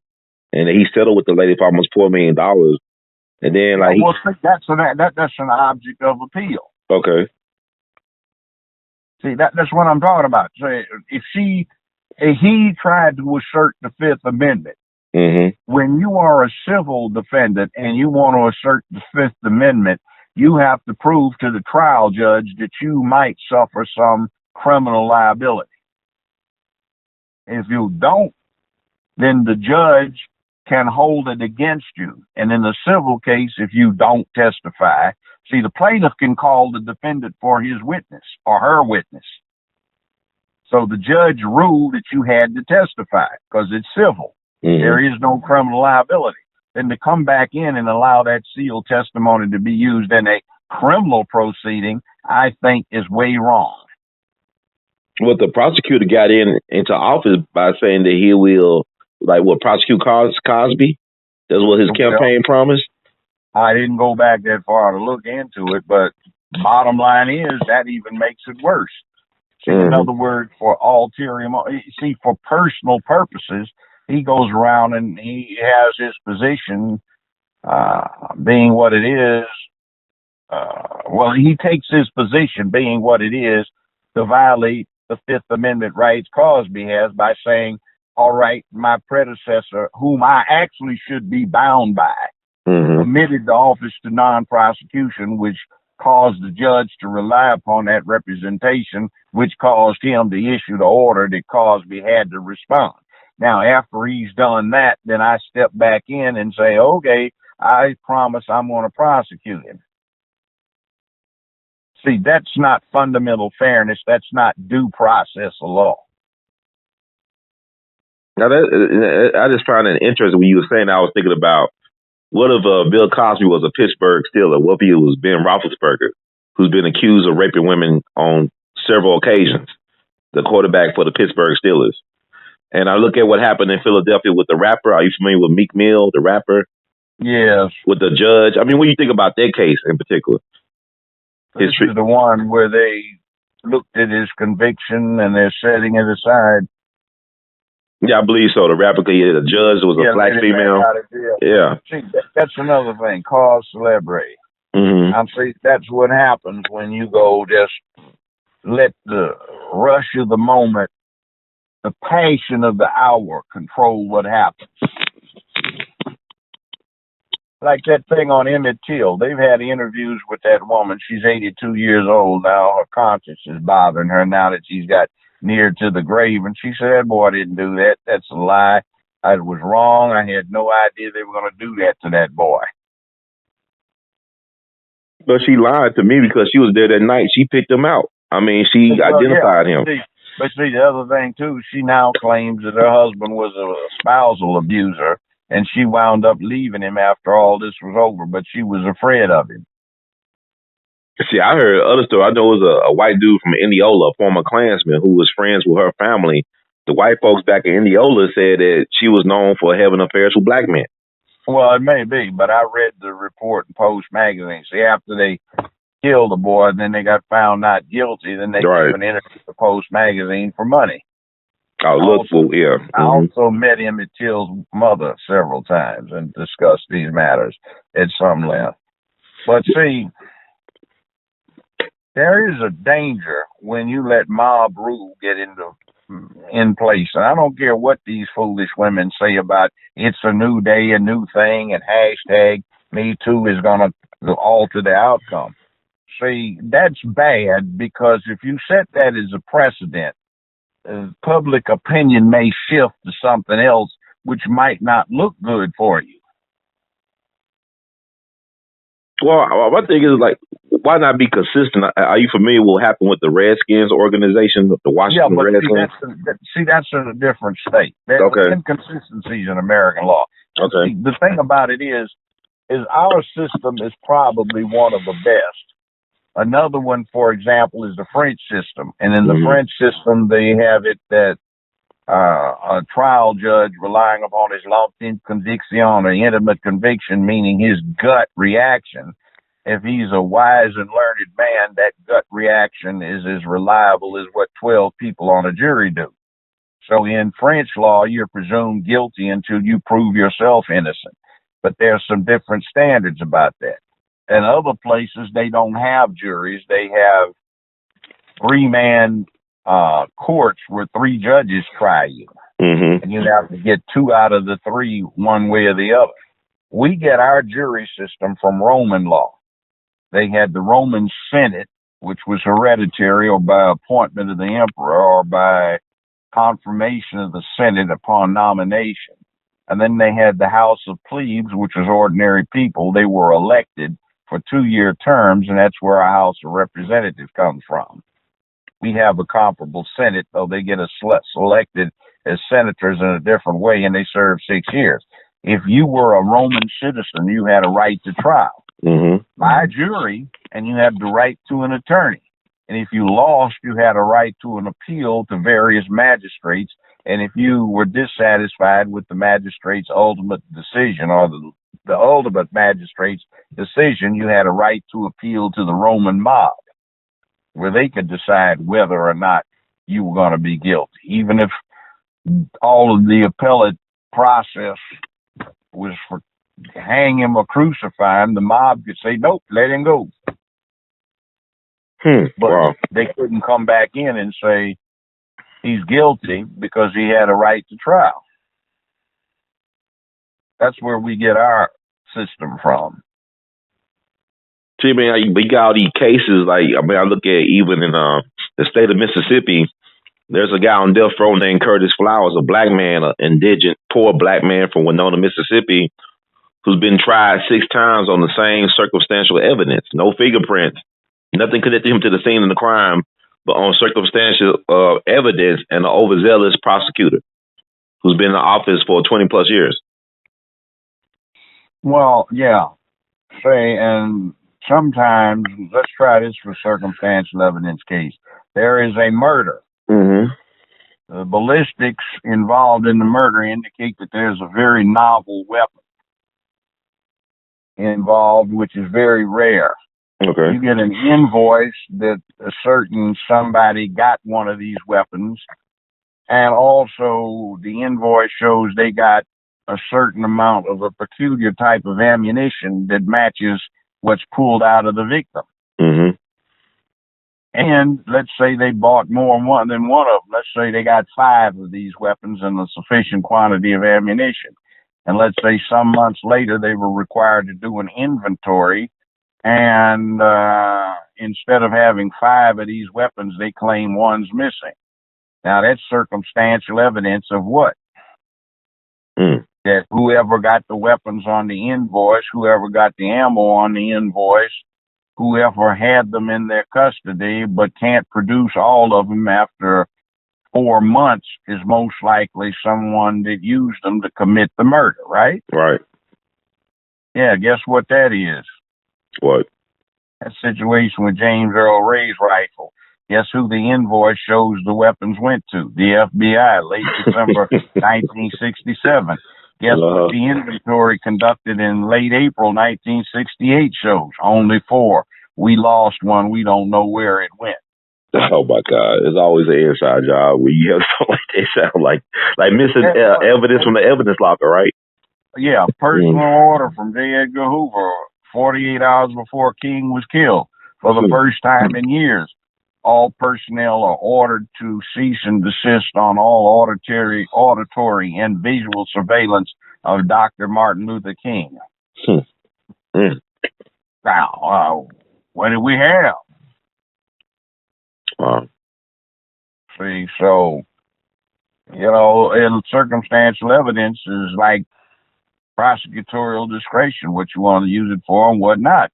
and he settled with the lady for almost $4 million. And then, like, that's an object of appeal. Okay. See, that's what I'm talking about. So if he tried to assert the Fifth Amendment, mm-hmm. when you are a civil defendant and you want to assert the Fifth Amendment, you have to prove to the trial judge that you might suffer some criminal liability. If you don't, then the judge can hold it against you. And in a civil case, if you don't testify, see, the plaintiff can call the defendant for his witness or her witness. So the judge ruled that you had to testify because it's civil. Mm-hmm. There is no criminal liability. Then to come back in and allow that sealed testimony to be used in a criminal proceeding, I think is way wrong. Well, the prosecutor got into office by saying that he will, prosecute Cosby. That's what his campaign promised. I didn't go back that far to look into it, but bottom line is that even makes it worse. See, in other words, for ulterior, see, for personal purposes, he goes around and he has his position being what it is. Well, he takes his position being what it is to violate the Fifth Amendment rights Cosby has by saying, all right, my predecessor, whom I actually should be bound by, committed the office to non-prosecution, which caused the judge to rely upon that representation, which caused him to issue the order that Cosby had to respond. Now, after he's done that, then I step back in and say, okay, I promise I'm going to prosecute him. See, that's not fundamental fairness. That's not due process of law. Now, I just found it interesting when you were saying. I was thinking about, what if Bill Cosby was a Pittsburgh Steeler? What if he was Ben Roethlisberger, who's been accused of raping women on several occasions, the quarterback for the Pittsburgh Steelers? And I look at what happened in Philadelphia with the rapper. Are you familiar with Meek Mill, the rapper? Yes. With the judge. I mean, what do you think about that case in particular? This is the one where they looked at his conviction and they're setting it aside. Yeah, I believe so. The rapper, the judge was a black female. Yeah. See, that's another thing, cause celebrity. I see that's what happens when you go just let the rush of the moment, the passion of the hour control what happens. Like that thing on Emmett Till. They've had interviews with that woman. She's 82 years old now. Her conscience is bothering her now that she's got near to the grave. And she said, boy, I didn't do that. That's a lie. I was wrong. I had no idea they were going to do that to that boy. But she lied to me because she was there that night. She picked him out. I mean, she identified him. But see, the other thing, too, she now claims that her husband was a spousal abuser, and she wound up leaving him after all this was over, but she was afraid of him. See, I heard other story. I know it was a white dude from Indianola, a former Klansman, who was friends with her family. The white folks back in Indianola said that she was known for having affairs with black men. Well, it may be, but I read the report in Post magazine. See, after they killed the boy, and then they got found not guilty, then they gave an interview to Post magazine for money. I also met Emmett Till's mother several times and discussed these matters at some length. But see, there is a danger when you let mob rule get in place. And I don't care what these foolish women say about it's a new day, a new thing, and hashtag Me Too is going to alter the outcome. See, that's bad, because if you set that as a precedent, public opinion may shift to something else which might not look good for you. Well, my thing is, like, why not be consistent? Are you familiar with what happened with the Redskins organization, the Washington Redskins? That's in a different state. There are inconsistencies in American law. Okay. See, the thing about it is our system is probably one of the best. Another one, for example, is the French system. And in the French system, they have it that a trial judge, relying upon his l'instinct conviction, or intimate conviction, meaning his gut reaction, if he's a wise and learned man, that gut reaction is as reliable as what 12 people on a jury do. So in French law, you're presumed guilty until you prove yourself innocent. But there's some different standards about that. In other places, they don't have juries. They have 3-man courts where 3 judges try you. And you have to get 2 out of the 3 one way or the other. We get our jury system from Roman law. They had the Roman Senate, which was hereditary or by appointment of the emperor or by confirmation of the Senate upon nomination. And then they had the House of Plebes, which was ordinary people. They were elected for 2-year terms, and that's where our House of Representatives comes from. We have a comparable Senate, though they get selected as senators in a different way, and they serve 6 years. If you were a Roman citizen, you had a right to trial by jury, and you had the right to an attorney. And if you lost, you had a right to an appeal to various magistrates. And if you were dissatisfied with the magistrate's ultimate decision, or the ultimate magistrate's decision, you had a right to appeal to the Roman mob, where they could decide whether or not you were going to be guilty. Even if all of the appellate process was for hang him or crucify him, the mob could say, nope, let him go. But they couldn't come back in and say he's guilty because he had a right to trial. That's where we get our system from. See, man, we got all these cases. Like, I mean, I look at even in the state of Mississippi, there's a guy on death row named Curtis Flowers, a black man, an indigent, poor black man from Winona, Mississippi, who's been tried 6 times on the same circumstantial evidence. No fingerprints, nothing connected him to the scene of the crime, but on circumstantial evidence and an overzealous prosecutor who's been in the office for 20 plus years. Well, yeah. And sometimes, let's try this for circumstantial evidence case. There is a murder. Mm-hmm. The ballistics involved in the murder indicate that there's a very novel weapon involved, which is very rare. Okay. You get an invoice that a certain somebody got one of these weapons, and also the invoice shows they got a certain amount of a peculiar type of ammunition that matches what's pulled out of the victim. Mm-hmm. And let's say they bought more than one of them. Let's say they got 5 of these weapons and a sufficient quantity of ammunition. And let's say some months later they were required to do an inventory, and instead of having 5 of these weapons, they claim one's missing. Now that's circumstantial evidence of what? That whoever got the weapons on the invoice, whoever got the ammo on the invoice, whoever had them in their custody but can't produce all of them after 4 months is most likely someone that used them to commit the murder, right? Right. Yeah, guess what that is? What? That situation with James Earl Ray's rifle. Guess who the invoice shows the weapons went to? The FBI, late December 1967. Guess what the inventory conducted in late April 1968 shows? Only 4. We lost one. We don't know where it went. Oh my God! It's always an inside job where you have something like they sound like missing evidence from the evidence locker, right? Yeah, personal order from J. Edgar Hoover, 48 hours before King was killed. For the first time in years, all personnel are ordered to cease and desist on all auditory and visual surveillance of Dr. Martin Luther King. Now, what do we have? See, so, circumstantial evidence is like prosecutorial discretion, what you want to use it for and what not.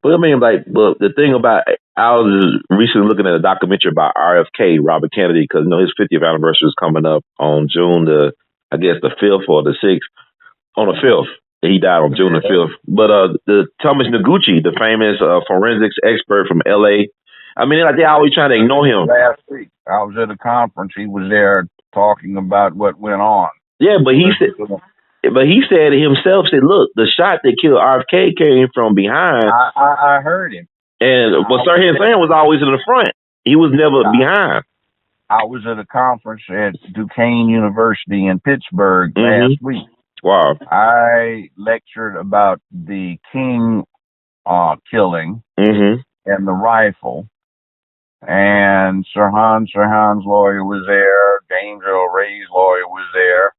But I mean, the thing about, I was recently looking at a documentary about RFK, Robert Kennedy, because, his 50th anniversary is coming up on June the 5th or the 6th, on the 5th. He died on June the 5th. But the Thomas Noguchi, the famous forensics expert from L.A., I mean, they always trying to ignore him. Last week, I was at a conference. He was there talking about what went on. Yeah, but he said himself, look, the shot that killed RFK came from behind. I heard him. And what Sirhan Sam was always in the front. He was never behind. I was at a conference at Duquesne University in Pittsburgh last week. Wow. I lectured about the King killing and the rifle. And Sirhan's lawyer was there. James Earl Ray's lawyer was there.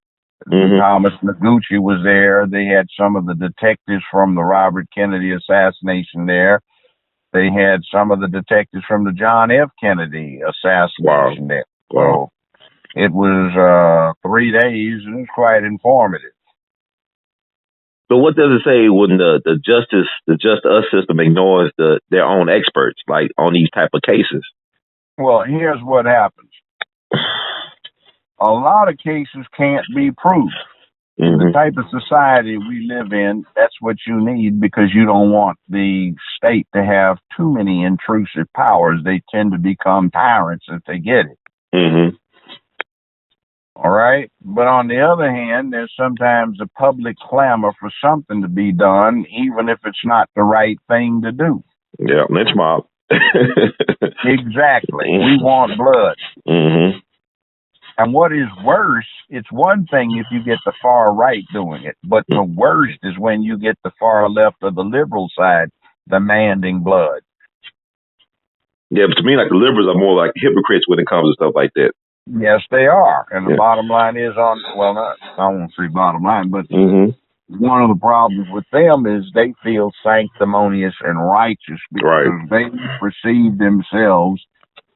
Thomas Noguchi was there. They had some of the detectives from the Robert Kennedy assassination there. They had some of the detectives from the John F. Kennedy assassination there. So it was 3 days, and it was quite informative. But what does it say when the just us system ignores their own experts, like on these type of cases? Well, here's what happens. A lot of cases can't be proved. In the type of society we live in, that's what you need, because you don't want the state to have too many intrusive powers. They tend to become tyrants if they get it. All right. But on the other hand, there's sometimes a public clamor for something to be done, even if it's not the right thing to do. Yeah, lynch mob. Exactly. We want blood. Mm-hmm. And what is worse, it's one thing if you get the far right doing it, but the worst is when you get the far left or the liberal side demanding blood. Yeah, but to me, like the liberals are more like hypocrites when it comes to stuff like that. Yes, they are. And the bottom line is I won't say bottom line, but one of the problems with them is they feel sanctimonious and righteous because they perceive themselves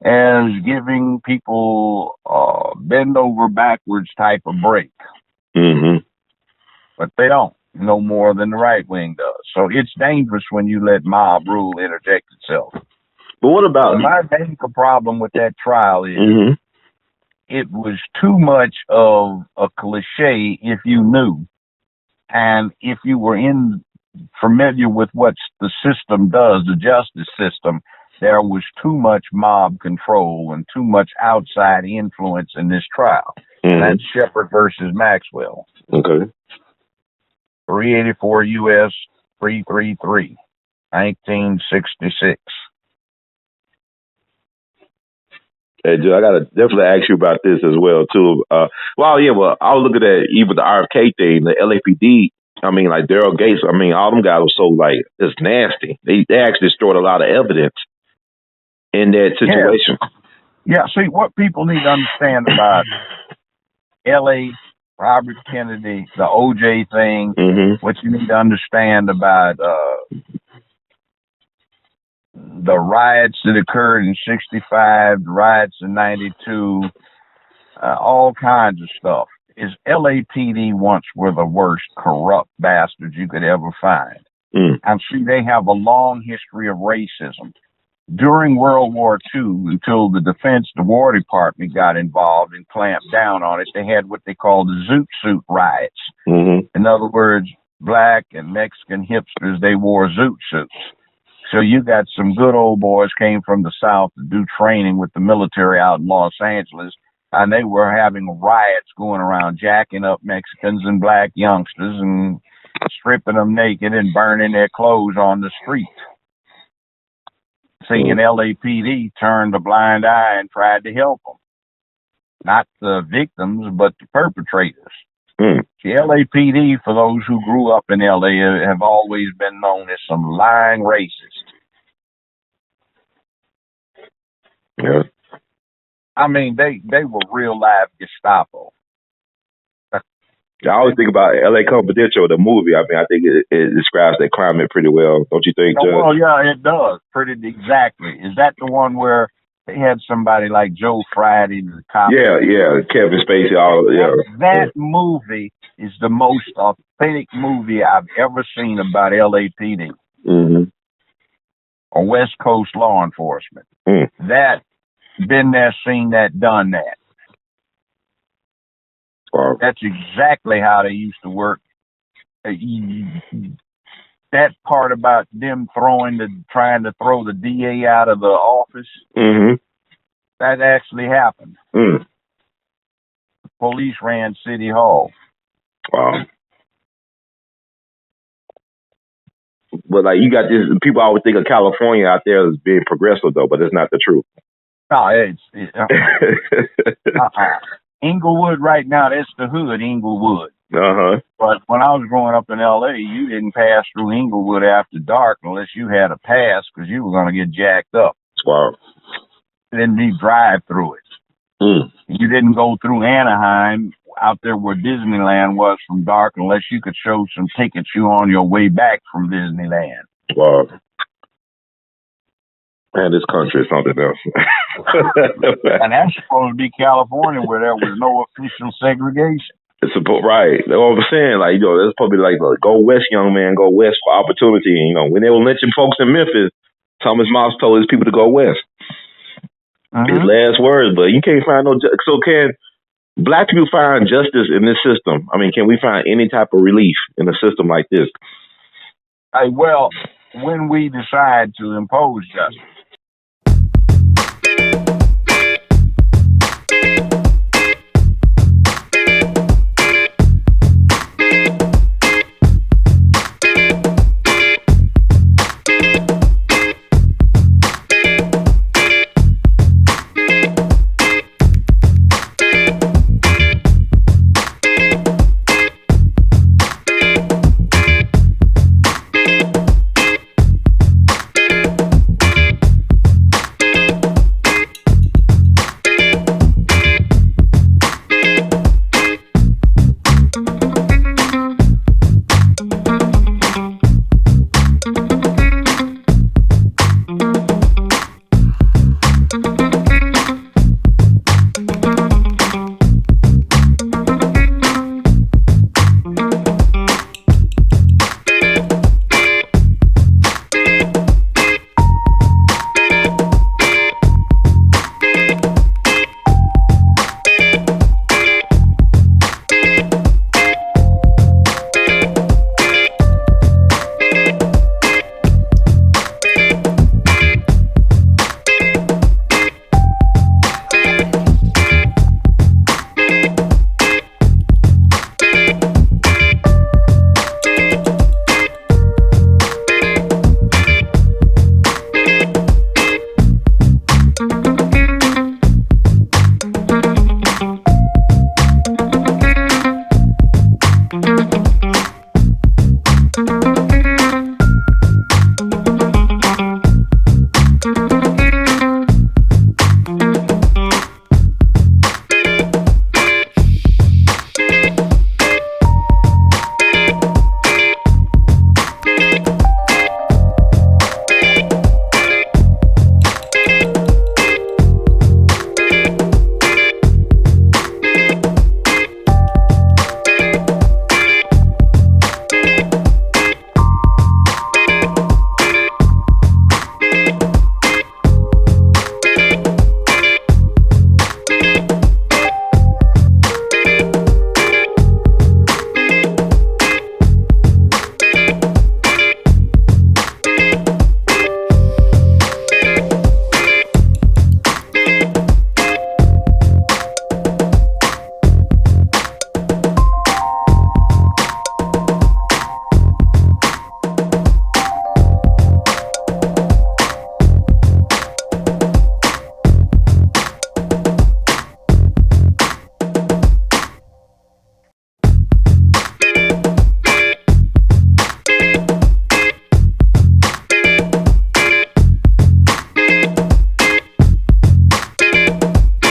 as giving people bend over backwards type of break. But they don't, no more than the right wing does. So it's dangerous when you let mob rule interject itself. But what about my main problem with that trial is it was too much of a cliche if you knew. And if you were familiar with what the system does, the justice system, there was too much mob control and too much outside influence in this trial. And that's Shepard versus Maxwell. Okay. 384 U.S. 333, 1966. Hey, Joe, I gotta definitely ask you about this as well too. I was looking at even the RFK thing, the LAPD. I mean, like Daryl Gates. I mean, all them guys were so like it's nasty. They actually destroyed a lot of evidence in that situation. Yeah. See, what people need to understand about L.A., Robert Kennedy, the O.J. thing. What you need to understand about the riots that occurred in 65, the riots in 92, all kinds of stuff, is LAPD once were the worst corrupt bastards you could ever find. And see, they have a long history of racism. During World War II, until the War Department got involved and clamped down on it, they had what they called the Zoot Suit riots. In other words, black and Mexican hipsters, they wore Zoot Suits. So you got some good old boys came from the South to do training with the military out in Los Angeles, and they were having riots going around, jacking up Mexicans and black youngsters and stripping them naked and burning their clothes on the street. See, and LAPD turned a blind eye and tried to help them. Not the victims, but the perpetrators. The LAPD, for those who grew up in LA, have always been known as some lying racists. Yeah. I mean, they were real live Gestapo. I always think about L.A. Confidential, the movie. I mean, I think it describes that climate pretty well. Don't you think, Judge? Well, yeah, it does. Pretty exactly. Is that the one where they had somebody like Joe Friday, the cop? Yeah, Kevin Spacey. That movie is the most authentic movie I've ever seen about LAPD or West Coast law enforcement. That, been there, seen that, done that. Wow. That's exactly how they used to work. That part about them trying to throw the DA out of the office, that actually happened. The police ran City Hall. Wow. But like you got this, people always think of California out there as being progressive though, but it's not the truth. No, Inglewood right now, that's the hood, Inglewood. But when I was growing up in L.A., you didn't pass through Inglewood after dark unless you had a pass because you were going to get jacked up. Wow. Then you drive through it. You didn't go through Anaheim out there where Disneyland was from dark unless you could show some tickets you on your way back from Disneyland. Wow. Man, this country is something else. And that's supposed to be California where there was no official segregation. It's right. That's what I'm saying. Like, that's probably like, go west, young man, go west for opportunity. And, when they were lynching folks in Memphis, Thomas Moss told his people to go west. His last words, but you can't find no. So can black people find justice in this system? I mean, can we find any type of relief in a system like this? Well, when we decide to impose justice.